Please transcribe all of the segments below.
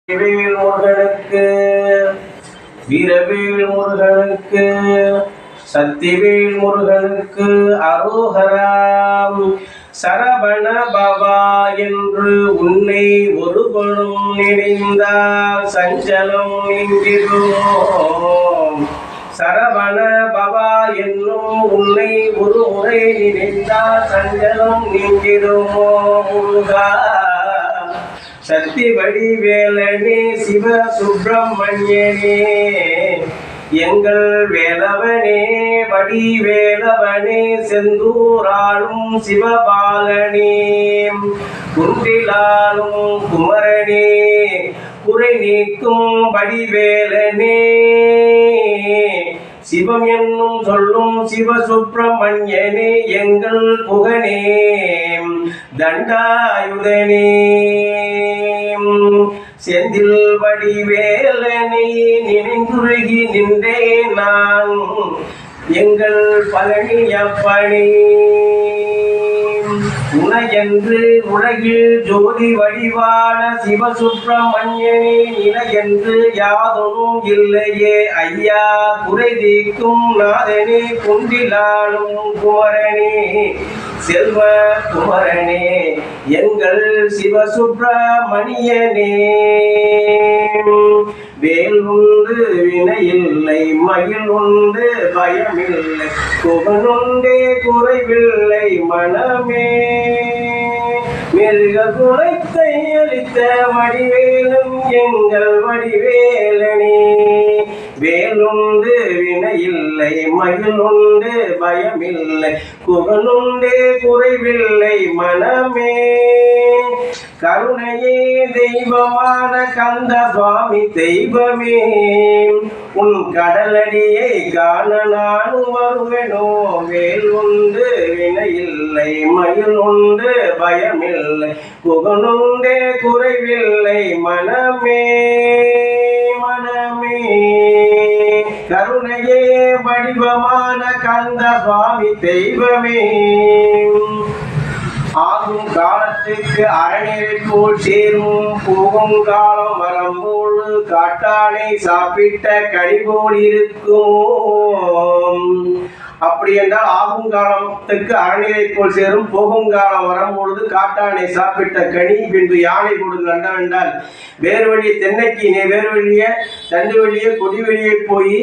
வேல் முருகனுக்கு, வீரவேல் முருகனுக்கு, சக்திவேல் முருகனுக்கு அரோகராம். சரவண பவா என்று உன்னை ஒருவனும் நினைந்தால் சஞ்சலம் நீங்கிடுவோம். சரவண பவா என்னும் உன்னை ஒரு முறை நினைந்தால் சஞ்சலம் நீங்கிடுமோ முருகா. சக்தி வடிவேலனே சிவ சுப்பிரமணியனே எங்கள் வேலவனே, வடிவேலவனே செந்தூராளும் சிவபாலனே, குன்றிலாலும் குமரனே, குறை நீக்கும் வடிவேலனே, சிவம் என்னும் சொல்லும் சிவசுப்பிரமணியனே எங்கள் புகனே, தண்டாயுதனே, செந்தில் வடிவேலனை நினைந்துருகி நின்றேன் நான் எங்கள் பழனியப்பனே. உனையன்று உலகில் ஜோதி வடிவான சிவசுப்பிரமணியனே, நிலையென்று யாதொன்றும் இல்லையே ஐயா. குறை தீர்க்கும் நாதனே, குண்டிலாலும் குமரனே, செல்வ குமரனே எங்கள் சிவசுப்பிரமணியனே. வேல் உண்டு வினையில்லை, மயில் உண்டு பயமில்லை, புகனுண்டே குறைவில்லை மனமே. மிருக குணத்தை அளித்த வடிவேலும் எங்கள் வடிவேலனே. வேலுண்டு வினையில்லை, மயிலுண்டு பயமில்லை, புகனுண்டே குறைவில்லை மனமே. கருணையே தெய்வமான கந்த சுவாமி தெய்வமே, உன் கடலடியை காண நானும் வருவேனோ. வேல் உண்டு வினையில்லை, மயில் உண்டு பயமில்லை, புகனுண்டே குறைவில்லை மனமே. மனமே கருணையே வடிவமான கந்த சுவாமி தெய்வமே. ஆகும் காலத்துக்கு அறநெறி போல் சேரும், போகும் காலம் வரம்போடு காட்டானை சாப்பிட்ட கனி போல் இருக்கும். அப்படி என்றால் ஆகும் காலத்துக்கு அறநெறி போல் சேரும், போகும் காலம் வரும்பொழுது காட்டானை சாப்பிட்ட கனி, பின்பு யானை போடு நண்டவென்றால் வேறு வழியே தென்னைக்கு வேறு வழியே தண்டு வழியே கொடி வழியே போய்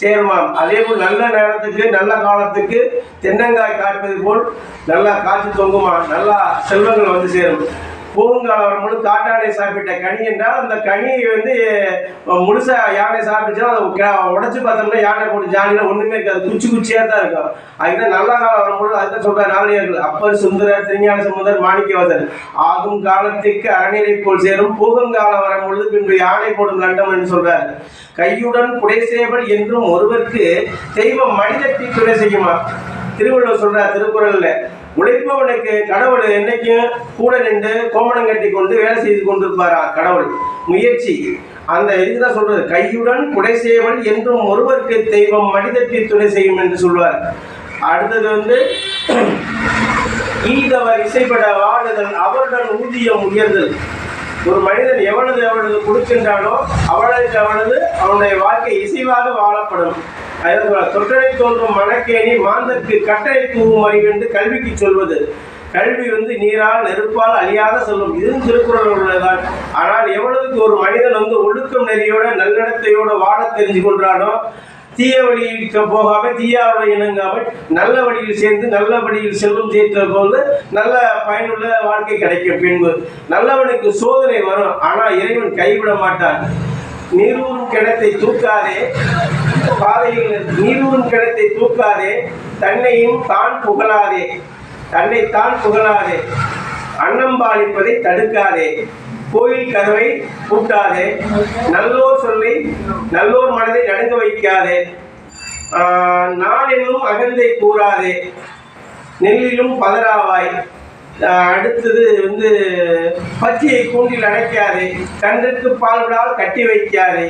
சேருமாம். அதே போல் நல்ல நேரத்துக்கு நல்ல காலத்துக்கு தென்னங்காய் காய்ப்பது போல் நல்லா காய்ச்சி தொங்குமா, நல்லா செல்வங்கள் வந்து சேரும். பூங்காலம் வரும்போது காட்டானை சாப்பிட்ட கனி என்றால் அந்த கனியை வந்து முழுசா யானை சாப்பிட்டுச்சுன்னா அதை உடச்சி பார்த்தோம்னா யானை போட்டு ஜானியில் ஒன்றுமே இருக்காது, குச்சி குச்சியாக தான் இருக்கும். அதுதான் நல்ல காலம் வரும்போது அதுதான் சொல்கிற நாளிகர்கள் அப்பர் சுந்தரர் திருஞான சம்பந்தர் மாணிக்கவாசர். ஆகும் காலத்துக்கு அறநெறி போல் சேரும், பூகங்காலம் வரும்பொழுது பின்பு யானை போடும் லண்டம் என்று சொல்றார். கையுடன் புடைசேவல் என்றும் ஒருவருக்கு தெய்வம் மனிதத்தை துணை செய்யுமா. திருவள்ளுவர் சொல்றார் திருக்குறள்ல, உழைப்பவனுக்கு கடவுள் என்னைக்கும் கூட நின்று கோமணம் கட்டி கொண்டு வேலை செய்து கொண்டிருப்பாரா கடவுள் முயற்சி. அந்த இதுதான் சொல்றது, கையுடன் புடைசேவல் என்றும் ஒருவருக்கு தெய்வம் மனிதத்தை துணை செய்யும் என்று சொல்வார். அடுத்தது வந்து ஈதவர் இசைப்பட வாழுதல், அவருடன் ஊதியம் உயர்தல். ஒரு மனிதன் எவ்வளவு கொடுக்கின்றானோ அவனது அவனுடைய வாழ்க்கை இசைவாக வாழப்படும். தொட்டனை தோன்றும் மனக்கேணி மாந்தற்கு கட்டளை தூவும் அறிவென்று கல்விக்கு சொல்வது. கல்வி வந்து நீரால் நெருப்பால் அழியாத சொல்லும், இதுவும் திருக்குறள் உள்ளதான். ஆனால் எவ்வளவுக்கு ஒரு மனிதன் வந்து ஒழுக்கம் நெறியோட நல்லிடத்தையோட வாழ தெரிஞ்சு கொண்டானோ, தீய வழிக்கு போகாம தீயாவோட இணங்காமல் நல்ல வழியில் சேர்ந்து நல்ல வழியில் செல்வம் சேர்த்த போது நல்ல பயனுள்ள வாழ்க்கை கிடைக்கும். பின்பு நல்லவனுக்கு சோதனை வரும், ஆனால் இறைவன் கைவிட மாட்டான். நீரூறும் கிணத்தை தூக்காதே, பாதையில் நீரூறும் கிணத்தை தூக்காதே, தன்னையும் தான் புகழாதே, தன்னைத்தான் புகழாதே, அன்னம்பாளிப்பதை தடுக்காதே, கோயில் கதவை பூட்டாதே, நல்லோர் சொல்லை நல்லோர் மனதை நடுங்க வைக்காதே, நான் என்னும் அகந்தை கூறாதே, நெல்லிலும் பதறாவாய். அடுத்தது வந்து பச்சையை கூண்டில் அடைக்காதே, கன்றுக்கு பால் விடால் கட்டி வைக்காதே,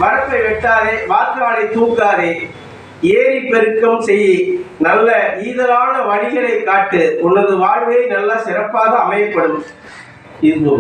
வரப்பை வெட்டாதே, வாக்காலை தூக்காதே, ஏரி பெருக்கம் செய், நல்ல ஈதலான வழிகளை காட்டு, உனது வாழ்வை நல்ல சிறப்பாக அமையப்படும். இது